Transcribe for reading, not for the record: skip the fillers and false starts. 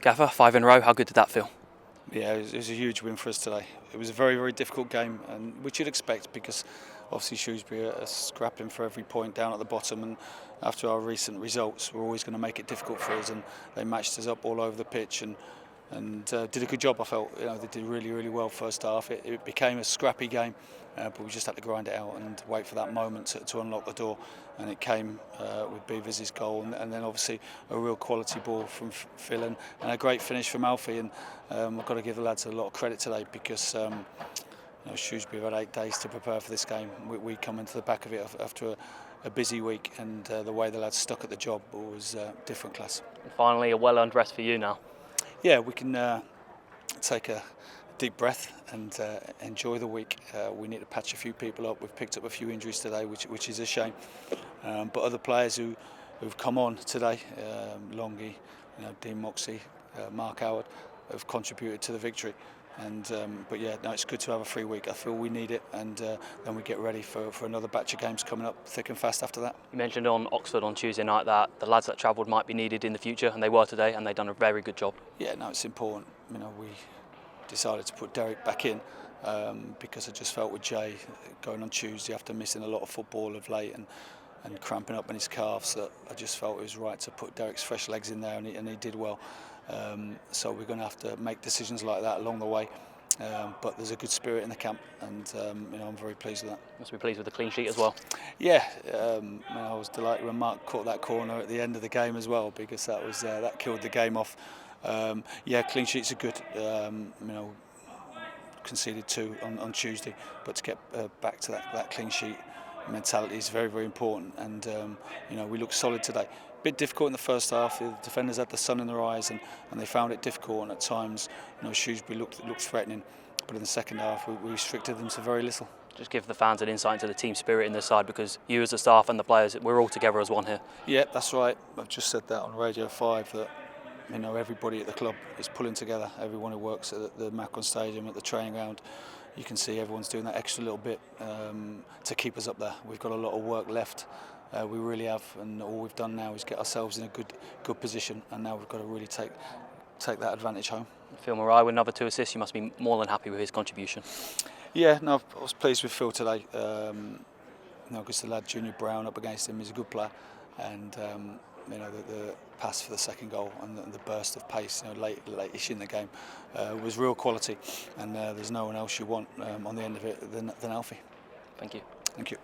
Gaffer, 5 in a row, how good did that feel? Yeah, it was a huge win for us today. It was a very, very difficult game, and which you'd expect because obviously Shrewsbury are scrapping for every point down at the bottom, and after our recent results we're always going to make it difficult for us, and they matched us up all over the pitch and did a good job. I felt they did really, really well first half. It became a scrappy game, but we just had to grind it out and wait for that moment to unlock the door, and it came with Beavers' goal, and then obviously a real quality ball from Phil and a great finish from Alfie, and I've got to give the lads a lot of credit today because Shrewsbury have had 8 days to prepare for this game. We come into the back of it after a busy week, and the way the lads stuck at the job was different class. And finally, a well-earned rest for you now. Yeah, we can take a deep breath and enjoy the week. We need to patch a few people up. We've picked up a few injuries today, which is a shame. But other players who've come on today, Longy, Dean Moxey, Mark Howard, have contributed to the victory. But yeah, no, it's good to have a free week. I feel we need it, and then we get ready for another batch of games coming up thick and fast after that. You mentioned on Oxford on Tuesday night that the lads that travelled might be needed in the future, and they were today, and they've done a very good job. Yeah, no, it's important. We decided to put Derek back in because I just felt with Jay going on Tuesday after missing a lot of football of late and cramping up in his calves, that I just felt it was right to put Derek's fresh legs in there, and he did well. So we're going to have to make decisions like that along the way. But there's a good spirit in the camp, and I'm very pleased with that. Must be pleased with the clean sheet as well. Yeah, I was delighted when Mark caught that corner at the end of the game as well, because that killed the game off. Yeah, clean sheets are good. Conceded 2 on Tuesday, but to get back to that clean sheet mentality is very, very important. And we looked solid today. Bit difficult in the first half. The defenders had the sun in their eyes, and they found it difficult. And at times, Shrewsbury looked threatening. But in the second half, we restricted them to very little. Just give the fans an insight into the team spirit in this side, because you as the staff and the players, we're all together as one here. Yeah, that's right. I've just said that on Radio 5 that everybody at the club is pulling together. Everyone who works at the Macron Stadium, at the training ground, you can see everyone's doing that extra little bit to keep us up there. We've got a lot of work left. We really have, and all we've done now is get ourselves in a good position, and now we've got to really take that advantage home. Phil Murray with another 2 assists. You must be more than happy with his contribution. Yeah, no, I was pleased with Phil today. Because the lad Junior Brown up against him is a good player, and the pass for the second goal and the burst of pace, late-ish in the game, was real quality, and there's no one else you want on the end of it than Alfie. Thank you. Thank you.